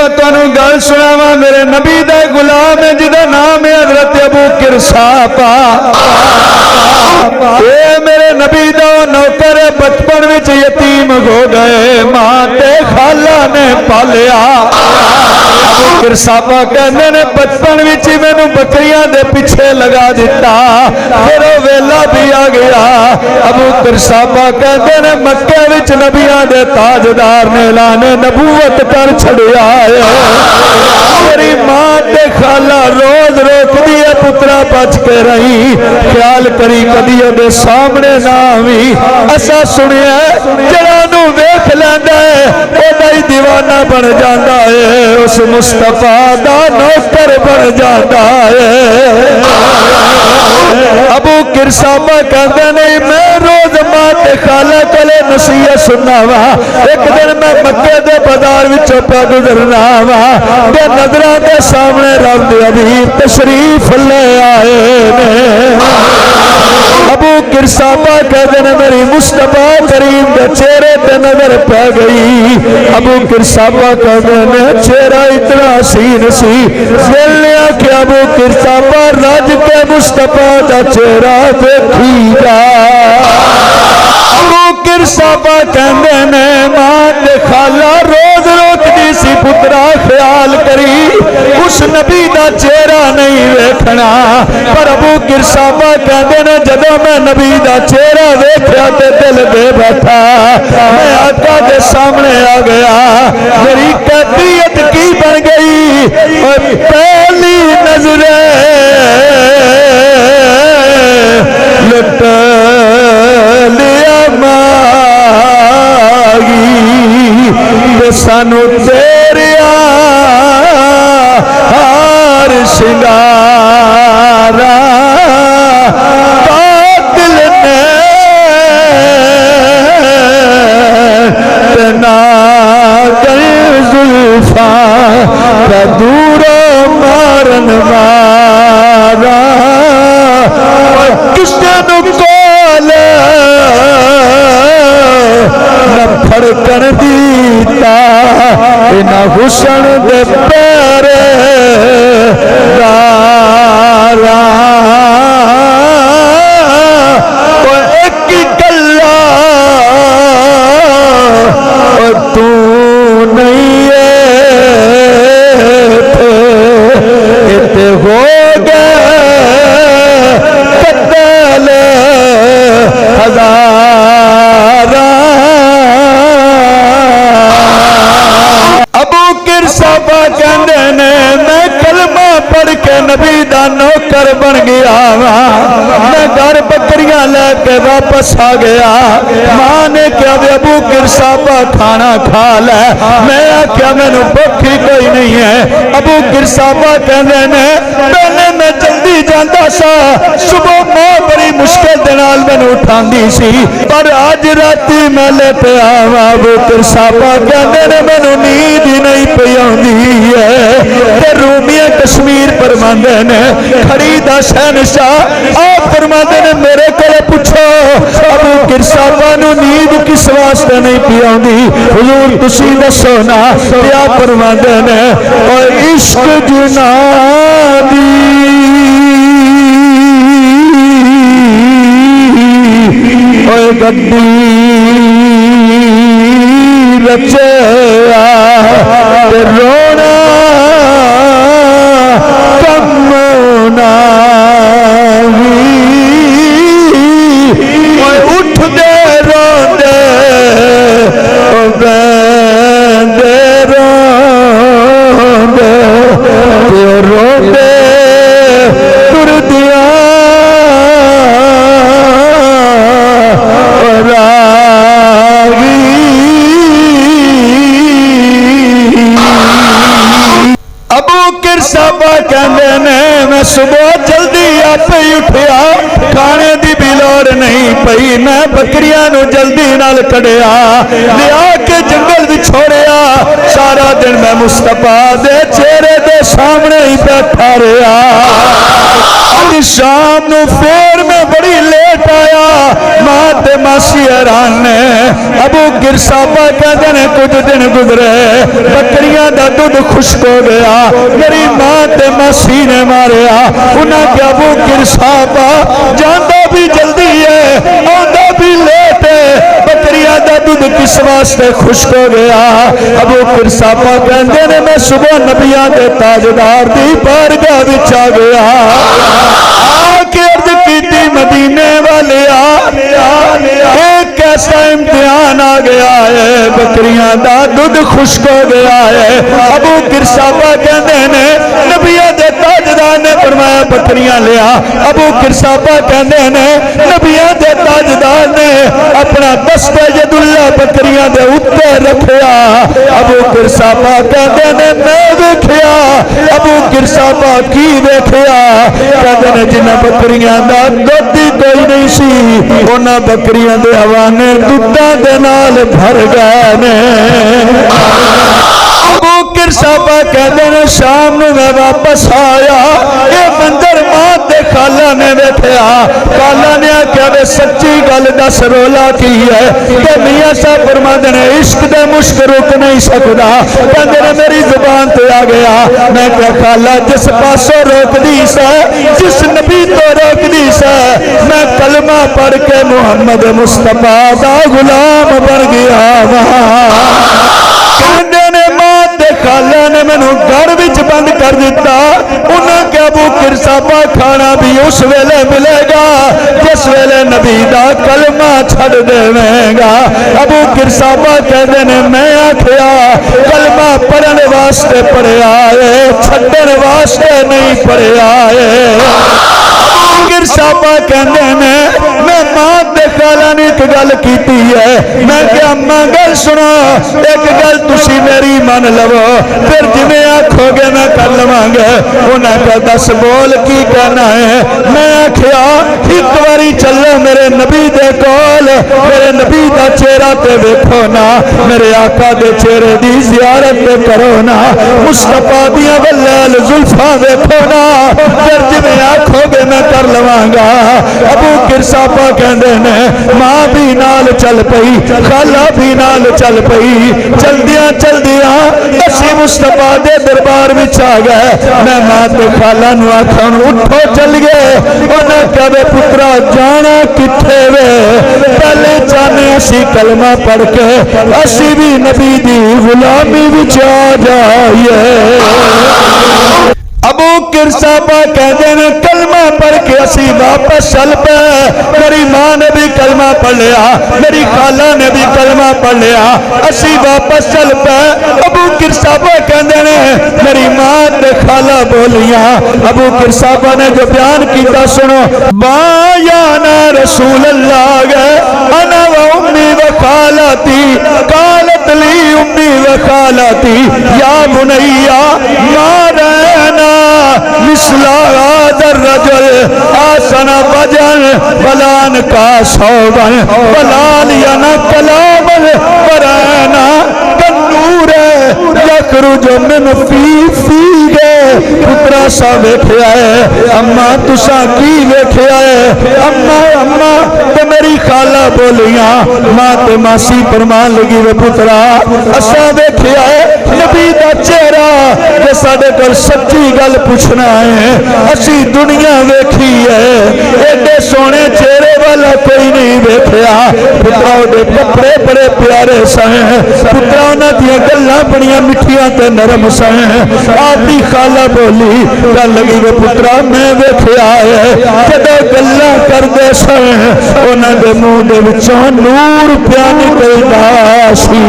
میں تانوں گل سناواں میرے نبی دا غلام ہے جدا نام ہے حضرت ابو کرساپا اے میرے نبی دا نوکر بچپن وچ یتیم ہو گئے ماں تے خالہ نے پالیا ابو کرساپا کہندے نے بچپن وچ مینوں بکریاں دے پیچھے لگا دیتا پھر او ویلا بھی آ گیا ابو کرساپا کہندے نے مکے وچ نبیاں دے تاجدار نے اعلان نبوت کر چھڑیا ہے میری ماں تے خالہ روز روکدی ہے پترا بچ کے رہی خیال کری کدی دے سامنے نہ آوی اسا سنیا جڑا نو ویکھ لیندا ہے اودا ہی دیوانہ بن جاندا ہے اس مصطفیٰ دا نوکر بن جاندا ہے ابو کرساپا کہندے نہیں میں روز ماں تے خالہ کولے نصیحت سننا وا ایک دن میں مکے دے بازار وچوں پہ گزرنا وا تے نظراں دے سامنے رب دے حبیب تشریف لے آئے نے ابو کرساپا کہتے ہیں میری مصطفیٰ کریم دے چہرے تے نظر پہ گئی ابو کرساپا کہتے ہیں چہرہ اتنا حسین سی دل نے آکھیا ابو کرساپا رج کے مصطفیٰ دا چہرہ دیکھی جا ابو کرساپا کہتے ہیں ماں تے خالہ روز روکدی سی پترا خیال کری اس نبی دا چہرہ نہیں ویکھنا پر ابو کرساپا کہتے ہیں جدوں میں نبی دا چہرہ ویکھیا تے دل دے بیٹھا میں آقا دے سامنے آ گیا میری کیفیت کی بن گئی اور پہلی نظر لٹ لیا ماگی تے سانو تیریا ہار شنگارا دور مارن مارا کس نے کول نہ پھڑکن دیتا نہ حسن دے پیرے دارا ایک گلا تو نہیں ہو گئے قتل ہزارہ ابو کرساپا کہندے نے میں کلمہ پڑھ کے نبی دا نوکر بن گیا میں گھر بکریاں لے کے واپس آ گیا ماں نے کہا ابو کرساپا کھانا کھا لے میں کیا مینوں بھوک ہی کوئی نہیں ہے ابو کرساپا کہندے نے پہلے میں جلدی جاندا سا صبح ماں بڑی مشکل دے نال مینوں اٹھاندی سی پر اج راتی میں لیٹیا ابو کرساپا کہندے نے مینوں نیند ہی نہیں پئی آندی ہے تے رومیاں کشمیر فرماندے نے خریدا شہنشاہ آپ فرماندے نے میرے کولے پوچھو ابو کرساپا نوں نیند کس واسطے نہیں پئی آندی حضور تسی دسو نا تے آپ فرماندے نے او عشق جنابی او گڈی رچیا تے رونا کم نہ اٹھ دے روندے او بیندے روندے تے روندے تر دیا ابو کرساپا کہندے نے میں صبح جلدی آپ ہی اٹھیا کھانے دی بھی لوڑ نہیں پئی میں بکریاں نو جلدی نال کڈیا لیا کے جنگل وچ چھوڑیا سارا دن میں مصطفیٰ دے چہرے دے سامنے ہی بیٹھا رہیا اج شام نو پھر میں بڑی لیٹ لٹایا ماں تے ماسی حیران نے ابو گرسابا کہتے ہیں کچھ دن گزرے بکریاں دا دودھ خشک ہو گیا میری ماں تے ماسی نے ماریا انہاں کہ ابو گرسابا جاندہ بھی جلدی ہے آندہ بھی لیٹ ہے بکریاں دا دودھ کس واسطے خشک ہو گیا ابو گرسابا کہتے ہیں میں صبح نبیان دے تاجدار دی بارگاہ وچ آ گیا آکے عرض کیتی مدینے والے ایک ایسا امتحان آ گیا ہے بکریاں دا دودھ خشک ہو گیا ہے ابو گرسابا کہتے ہیں نبیان دے تاجدار نے فرمایا بکریاں لیا ابو گرسابا کہتے ہیں نبیان دے تاجدار نے اپنا دست ید اللہ بکریاں دے اوپر رکھیا ابو گرسابا کہتے ہیں میں دیکھیا ابو گرسابا کی دیکھیا کہتے ہیں جنہ بکریاں دا دودھ کوئی نہیں سی انہاں بکریاں دے حوانے دودھاں دے نال بھر گئے نے ابو گرسابا کہتے ہیں شام نو میں واپس آیا یہ منظر ماں دے خالہ نے دیکھیا خالہ نے آکھیا وے سچی گل دس رولا کی ہے کہ میاں صاحب فرماندے نے عشق دے مشک رک نہیں سکدا کہندے نے میری زبان تے آ گیا میں کہ خالہ جس پاسوں روک دی سے جس نبی تو روک دی سے میں کلمہ پڑھ کے محمد مصطفیٰ دا غلام بن گیا کہندے نے ماں تے خالہ نے مینوں گھر وچ بند کر دیتا انہاں کہ ابو گرسابا کھانا بھی اس ویلے ملے گا جس ویلے نبی دا کلمہ چھڑ دیویں گا ابو گرسابا کہندے نے میں آکھیا کلمہ پڑھن واسطے پڑھیا ہے چھڈن واسطے نہیں پڑھیا ہے ابو گرسابا کہندے نے میں ماں تے خالہ نے ایک گل کیتی ہے میں کہ اماں گل سنو ایک گل تسی میری من لو پھر جویں آکھو گے میں کر لواں گے انہاں کہ دس بول کی کہنا ہے میں آکھیا ایک واری چلو میرے نبی دے کول میرے نبی دا چہرہ تے ویکھو نا میرے آقا دے چہرے دی زیارت تے کرو نا مصطفیٰ دیاں ولیل زلفاں ویکھو نا پھر جویں آکھو گے میں کر لواں گا ابو گرسابا کہندے نے ماں بھی نال چل پئی خالہ بھی نال چل پئی چلدیاں چلدیاں اسی مصطفیٰ دے دربار وچ آ گئے میں ماں تے خالہ نو آکھاں اٹھو چل گئے انہاں کہے پترا جانا کتھے وے پہلے جانے اسی کلمہ پڑھ کے اسی بھی نبی دی غلامی وچ آ جائیے ابو گرسابا کہتے ہیں کلمہ پڑھ کے اسی واپس چل پے میری ماں نے بھی کلمہ پڑھ لیا میری خالہ نے بھی کلمہ پڑھ لیا اسی واپس چل پے ابو گرسابا کہتے ہیں میری ماں نے خالہ بولیاں ابو گرسابا نے جو بیان کیتا سنو بایانا رسول اللہ گئے انا و امی و خالتی قالت لی امی و خالتی یا بنیا مارنا مثل هذا الرجل آسن وجن بلان کا صوبن بلالین کلاما برانا کنور یخرج من فی گے پترا سا ویکھیا ہے اما تسا کی ویکھیا ہے اما تے میری خالہ بولیاں ماں تے ماسی فرمان لگی وے پترا اسا ویکھیا ہے نبی دا چہرہ کہ ساڈے کول سچی گل پوچھنا ہے اسی دنیا ویکھی ہے ایڈے سونے چہرے والا کوئی نہیں ویکھیا پترا دے کپڑے بڑے پیارے سن پترا انہاں دیاں گلاں بڑیاں میٹھیاں تے نرم سن آدھی خالہ بولی گل لگی وے پترا میں ویکھیا ہے جدوں گلاں کردے سن انہاں دے منہ دے وچوں نور پیا نکلدا سی